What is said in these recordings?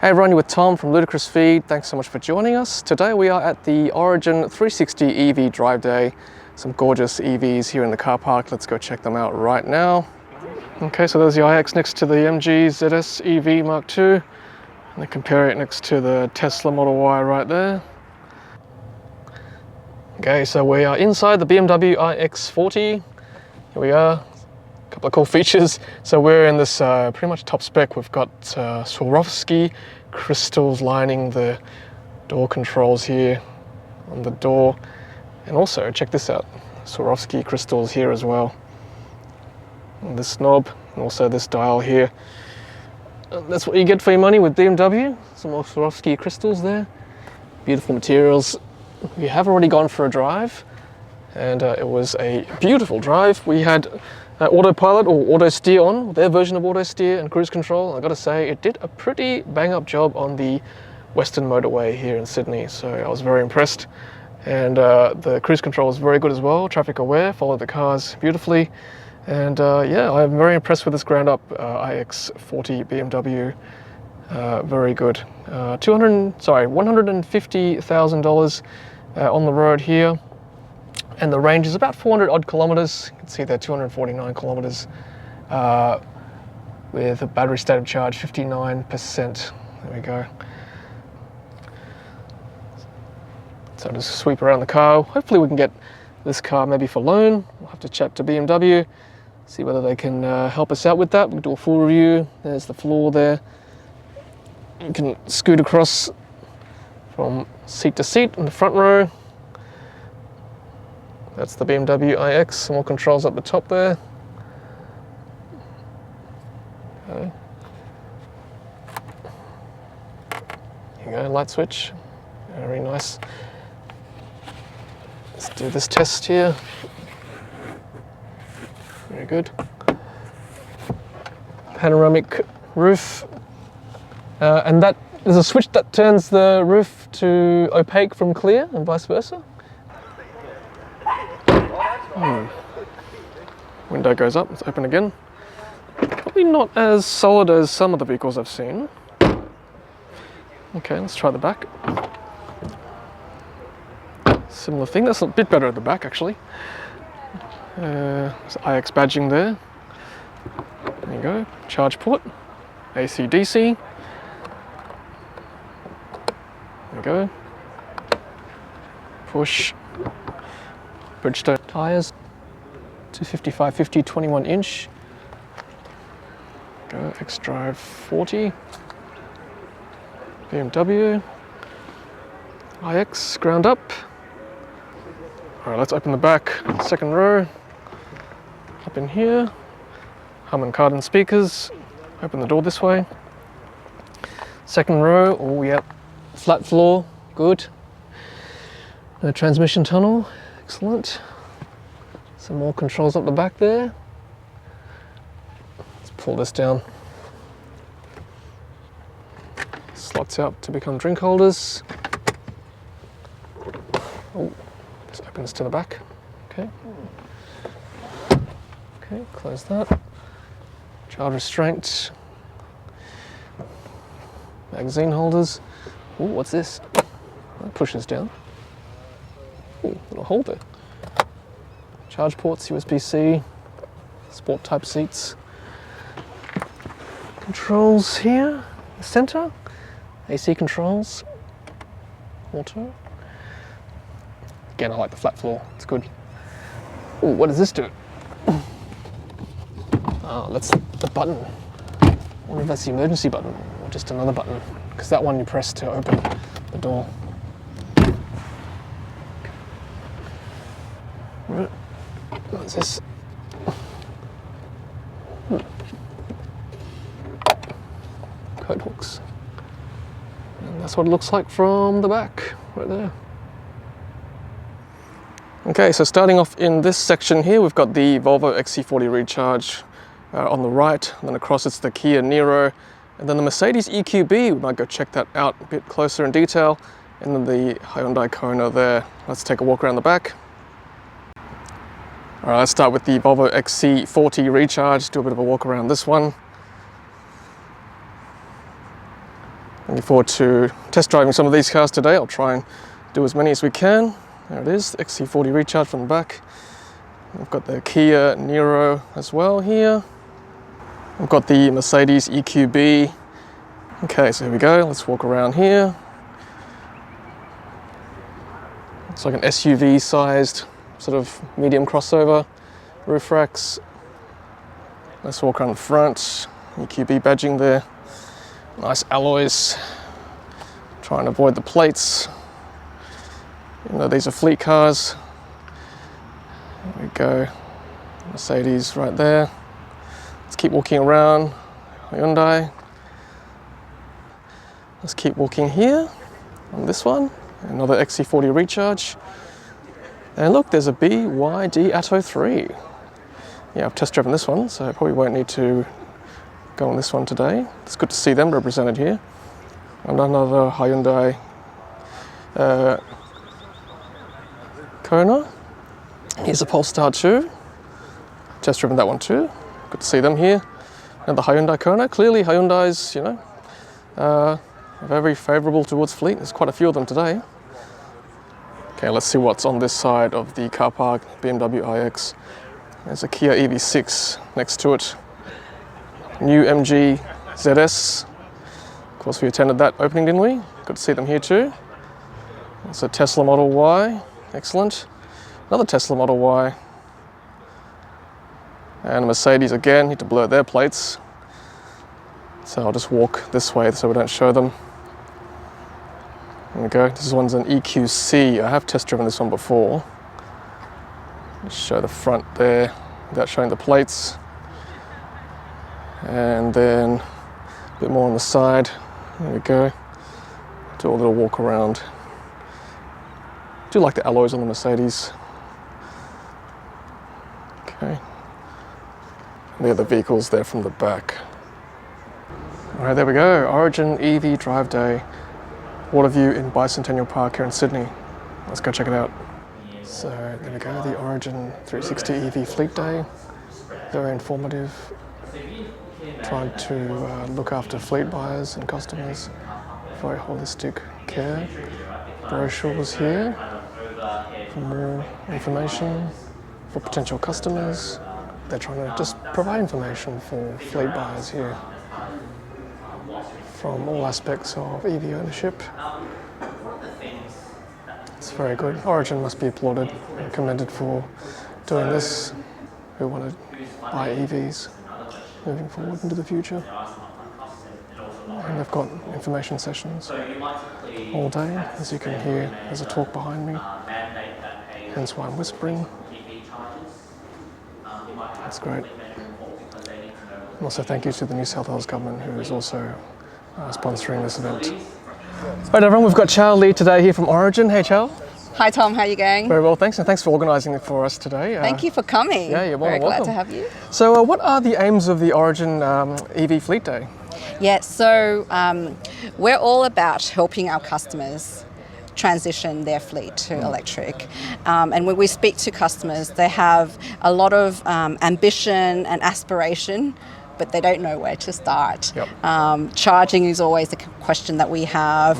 Hey everyone, you're with Tom from Ludicrous Feed. Thanks so much for joining us. Today we are at the Origin 360 EV Drive Day. Some gorgeous EVs here in the car park. Let's go check them out right now. Okay, so there's the iX next to the MG ZS EV Mark II. And then compare it next to the Tesla Model Y right there. Okay, so we are inside the BMW iX40. Here we are. Couple of cool features. So we're in this pretty much top spec. We've got Swarovski crystals lining the door controls here on the door, and also check this out, Swarovski crystals here as well. And this knob and also this dial here. And that's what you get for your money with BMW. Some more Swarovski crystals there. Beautiful materials. We have already gone for a drive, and it was a beautiful drive. We had autopilot or auto steer on, their version of auto steer and cruise control. I gotta say, it did a pretty bang up job on the Western motorway here in Sydney, so I was very impressed. And the cruise control was very good as well, traffic aware, followed the cars beautifully. And yeah, I'm very impressed with this ground up iX40 BMW. Very good. $150,000 on the road here. And the range is about 400 odd kilometers. You can see there 249 kilometers with a battery state of charge 59%. There we go. So just sweep around the car. Hopefully we can get this car maybe for loan. We'll have to chat to BMW, see whether they can help us out with that. We'll do a full review. There's the floor there. You can scoot across from seat to seat in the front row. That's the BMW iX, some more controls up the top there. Okay. Here you go, light switch, very nice. Let's do this test here. Very good. Panoramic roof. And that there's a switch that turns the roof to opaque from clear and vice versa. Window goes up, it's open again. Probably not as solid as some of the vehicles I've seen. Okay, let's try the back. Similar thing, that's a bit better at the back actually. There's iX badging there. There you go, charge port, AC DC. There we go. Push. Bridgestone tyres, 255/50 21-inch. Go xDrive40. BMW. iX ground up. All right, let's open the back. Second row. Up in here. Harman Kardon speakers. Open the door this way. Second row. Oh, yep. Flat floor. Good. No transmission tunnel. Excellent. Some more controls up the back there. Let's pull this down. Slots out to become drink holders. Oh, just opens to the back. Okay. Okay, close that. Child restraint. Magazine holders. Oh, what's this? That pushes down. Ooh, little holder. Charge ports, USB-C, sport type seats. Controls here, the center. AC controls, auto. Again, I like the flat floor, it's good. Ooh, what does this do? Oh, that's the button. I wonder if that's the emergency button or just another button, because that one you press to open the door. What's this? Coat hooks. And that's what it looks like from the back, right there. Okay, so starting off in this section here, we've got the Volvo XC40 Recharge on the right, and then across it's the Kia Niro, and then the Mercedes EQB, we might go check that out a bit closer in detail, and then the Hyundai Kona there. Let's take a walk around the back. All right, let's start with the Volvo XC40 Recharge, do a bit of a walk around this one. Looking forward to test driving some of these cars today. I'll try and do as many as we can. There it is, the XC40 Recharge from the back. We've got the Kia Niro as well here. We've got the Mercedes EQB. Okay, so here we go. Let's walk around here. It's like an SUV-sized sort of medium crossover. Roof racks. Let's walk around the front. EQB badging there. Nice alloys. Try and avoid the plates. Even though these are fleet cars. There we go. Mercedes right there. Let's keep walking around. Hyundai. Let's keep walking here on this one. Another XC40 Recharge. And look, there's a BYD Atto 3. Yeah, I've test driven this one, so I probably won't need to go on this one today. It's good to see them represented here. And another Hyundai Kona. Here's a Polestar 2. Test driven that one too. Good to see them here. And the Hyundai Kona. Clearly Hyundai's, very favourable towards fleet. There's quite a few of them today. Okay, let's see what's on this side of the car park. BMW iX. There's a Kia EV6 next to it. New MG ZS. Of course, we attended that opening, didn't we? Good to see them here too. It's a Tesla Model Y. Excellent. Another Tesla Model Y. And a Mercedes again. Need to blur their plates. So I'll just walk this way so we don't show them. There we go. This one's an EQC. I have test driven this one before. Just show the front there without showing the plates. And then a bit more on the side. There we go. Do a little walk around. Do like the alloys on the Mercedes. Okay. And the other vehicles there from the back. All right, there we go. Origin EV Drive Day. Waterview in Bicentennial Park here in Sydney. Let's go check it out. So there we go, the Origin 360 EV Fleet Day. Very informative. Trying to look after fleet buyers and customers. Very holistic care. Brochures here for more information for potential customers. They're trying to just provide information for fleet buyers here from all aspects of EV ownership. It's very good. Origin must be applauded and commended for doing this. Who want to buy EVs moving forward into the future. And they've got information sessions all day. As you can hear, there's a talk behind me. Hence why I'm whispering. That's great. And also thank you to the New South Wales Government, who is also sponsoring this event. Right, everyone, we've got Chao Lee today here from Origin. Hey, Chao. Hi, Tom. How are you going? Very well, thanks. And thanks for organising it for us today. Thank you for coming. Yeah, you're more than welcome. Very glad to have you. So what are the aims of the Origin EV Fleet Day? Yeah, so we're all about helping our customers transition their fleet to electric. And when we speak to customers, they have a lot of ambition and aspiration, but they don't know where to start. Yep. Charging is always a question that we have.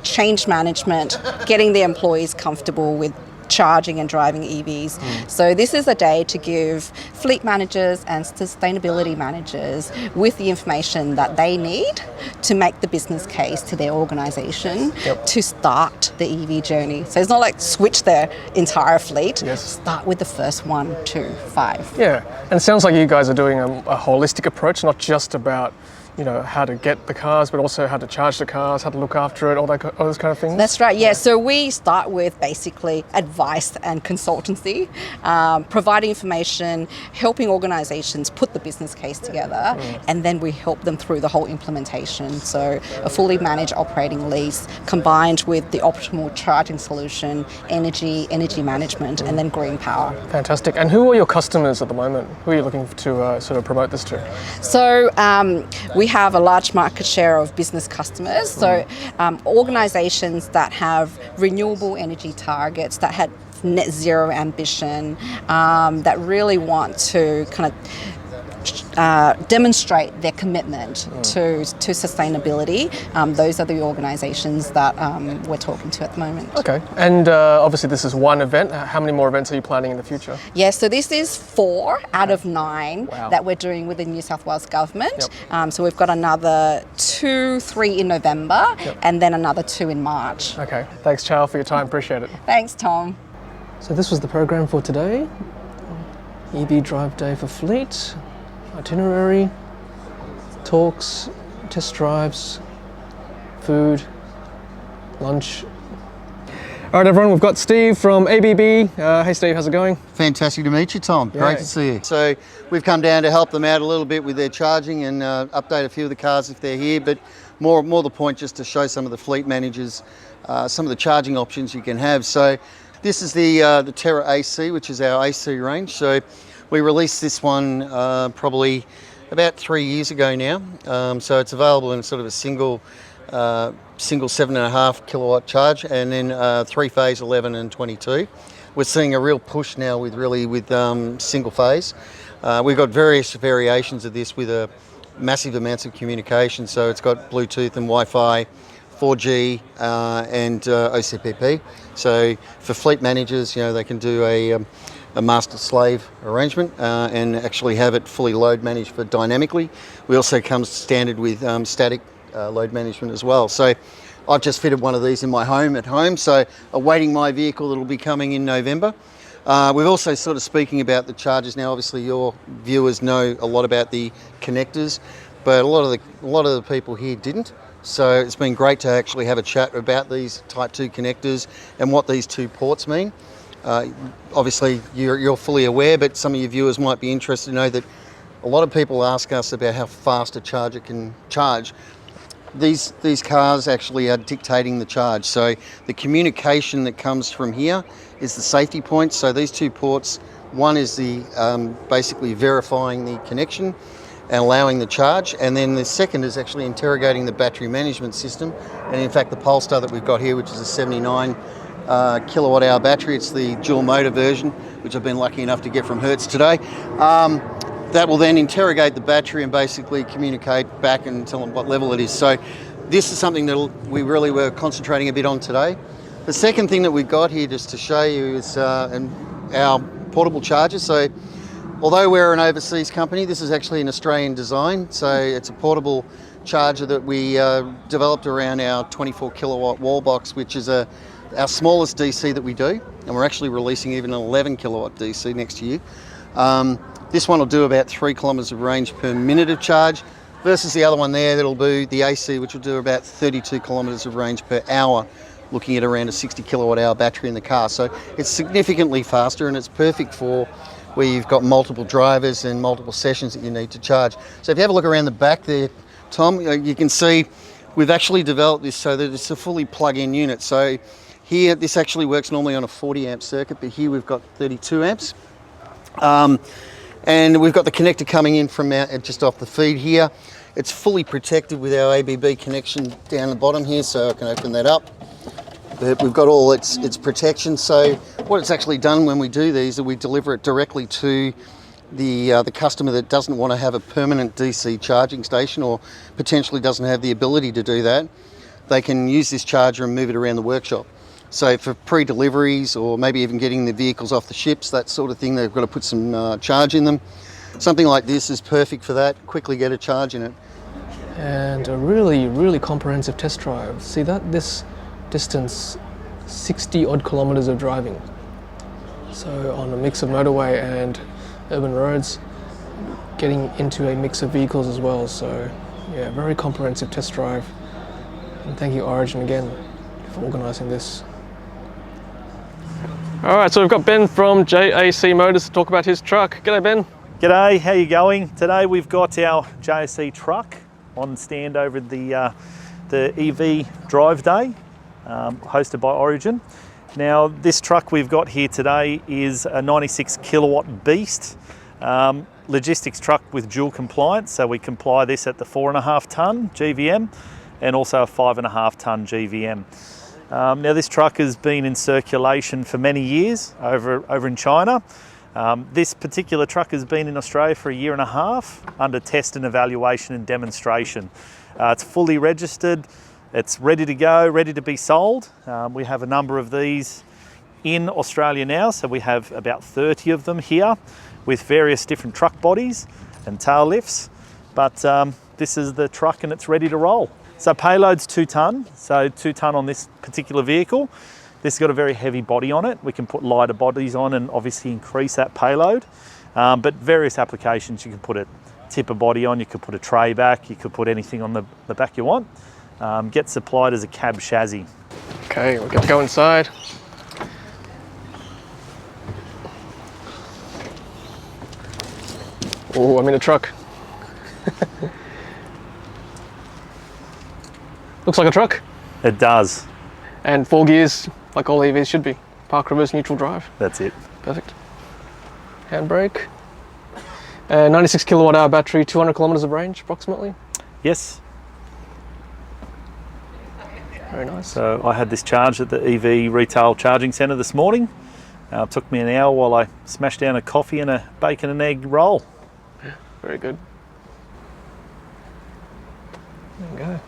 Change management, getting the employees comfortable with charging and driving EVs. So this is a day to give fleet managers and sustainability managers with the information that they need to make the business case to their organisation to start the EV journey. So it's not like switch their entire fleet. Yes. Start with the first 1, 2, 5. Yeah, and it sounds like you guys are doing a holistic approach, not just about how to get the cars, but also how to charge the cars, how to look after it, all those kind of things? That's right, yeah. So we start with basically advice and consultancy, providing information, helping organisations put the business case together, and then we help them through the whole implementation. So a fully managed operating lease combined with the optimal charging solution, energy management, and then green power. Fantastic. And who are your customers at the moment? Who are you looking to sort of promote this to? So we have a large market share of business customers, so organisations that have renewable energy targets, that had net zero ambition, that really want to kind of demonstrate their commitment to sustainability. Those are the organisations that we're talking to at the moment. Okay, and obviously this is one event. How many more events are you planning in the future? Yeah, so this is 4 out of 9 Wow. that we're doing with the New South Wales government. So we've got another 2, 3 in November, and then another 2 in March. Okay, thanks Chow for your time, appreciate it. Thanks, Tom. So this was the program for today. EV Drive Day for Fleet, itinerary, talks, test drives, food, lunch. All right, everyone, we've got Steve from ABB. Hey, Steve, how's it going? Fantastic to meet you, Tom. Great to see you. So we've come down to help them out a little bit with their charging and update a few of the cars if they're here, but more the point just to show some of the fleet managers some of the charging options you can have. So this is the Terra AC, which is our AC range. So we released this one probably about 3 years ago now. So it's available in sort of a single 7.5 kilowatt charge, and then 3-phase 11 and 22. We're seeing a real push now with single phase. We've got various variations of this with massive amounts of communication. So it's got Bluetooth and Wi-Fi, 4G and OCPP. So for fleet managers, they can do a master-slave arrangement and actually have it fully load managed for dynamically. We also come standard with static load management as well. So I've just fitted one of these in my home at home, so awaiting my vehicle that'll be coming in November. We've also sort of speaking about the chargers now. Obviously your viewers know a lot about the connectors, but a lot of the people here didn't. So it's been great to actually have a chat about these Type 2 connectors and what these 2 ports mean. Obviously you're fully aware, but some of your viewers might be interested to know that a lot of people ask us about how fast a charger can charge. These cars actually are dictating the charge. So the communication that comes from here is the safety point. So these 2 ports, one is the basically verifying the connection and allowing the charge, and then the second is actually interrogating the battery management system. And in fact the Polestar that we've got here, which is a 79 kilowatt hour battery, it's the dual motor version, which I've been lucky enough to get from Hertz today. That will then interrogate the battery and basically communicate back and tell them what level it is. So this is something that we really were concentrating a bit on today. The second thing that we've got here just to show you is our portable charger. So although we're an overseas company, this is actually an Australian design. So it's a portable charger that we developed around our 24 kilowatt wall box, which is our smallest DC that we do. And we're actually releasing even an 11 kilowatt DC next year. This one will do about 3 kilometres of range per minute of charge, versus the other one there that'll do the AC, which will do about 32 kilometres of range per hour, looking at around a 60 kilowatt hour battery in the car. So it's significantly faster, and it's perfect for where you've got multiple drivers and multiple sessions that you need to charge. So if you have a look around the back there, Tom, you can see we've actually developed this so that it's a fully plug-in unit. So here, this actually works normally on a 40 amp circuit, but here we've got 32 amps. And we've got the connector coming in from just off the feed here. It's fully protected with our ABB connection down the bottom here, so I can open that up. But we've got all its protection. So what it's actually done when we do these is we deliver it directly to the customer that doesn't want to have a permanent DC charging station, or potentially doesn't have the ability to do that. They can use this charger and move it around the workshop. So for pre-deliveries, or maybe even getting the vehicles off the ships, that sort of thing, they've got to put some charge in them. Something like this is perfect for that. Quickly get a charge in it. And a really, really comprehensive test drive. See that? This distance, 60 odd kilometers of driving. So on a mix of motorway and urban roads, getting into a mix of vehicles as well. So yeah, very comprehensive test drive. And thank you Origin again for organising this. All right, so we've got Ben from JAC Motors to talk about his truck. G'day, Ben. G'day, how you going? Today we've got our JAC truck on stand over at the EV Drive Day, hosted by Origin. Now, this truck we've got here today is a 96 kilowatt beast, logistics truck with dual compliance. So we comply this at the 4.5 tonne GVM and also a 5.5 tonne GVM. Now this truck has been in circulation for many years over in China. This particular truck has been in Australia for 1.5 years under test and evaluation and demonstration. It's fully registered, it's ready to go, ready to be sold. We have a number of these in Australia now, so we have about 30 of them here with various different truck bodies and tail lifts, but this is the truck and it's ready to roll. So payload's 2 tonne, so 2 tonne on this particular vehicle. This has got a very heavy body on it. We can put lighter bodies on and obviously increase that payload. But various applications, you can put a tipper body on, you could put a tray back, you could put anything on the back you want. Gets supplied as a cab chassis. Okay, we're gonna go inside. Oh, I'm in a truck. Looks like a truck. It does. And 4 gears, like all EVs should be. Park, reverse, neutral, drive. That's it. Perfect. Handbrake. 96 kilowatt hour battery, 200 kilometers of range approximately. Yes. Very nice. So I had this charged at the EV retail charging centre this morning. It took me an hour while I smashed down a coffee and a bacon and egg roll. Very good. There you go.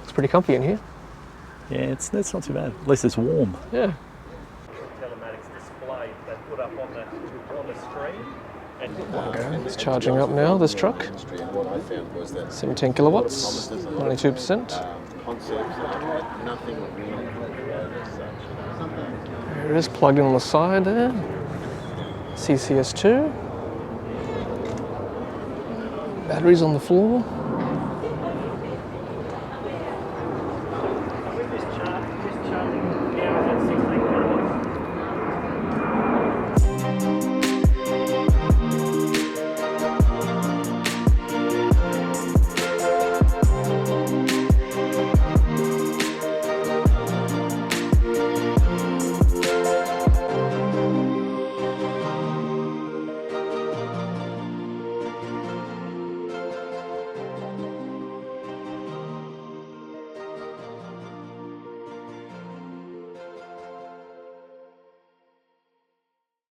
It's pretty comfy in here. Yeah, it's not too bad. At least it's warm. Yeah. Telematics display they put up on the screen. Okay, it's charging up now, this truck. 17 kilowatts, 92%. There it is, plugged in on the side there. CCS2. Batteries on the floor.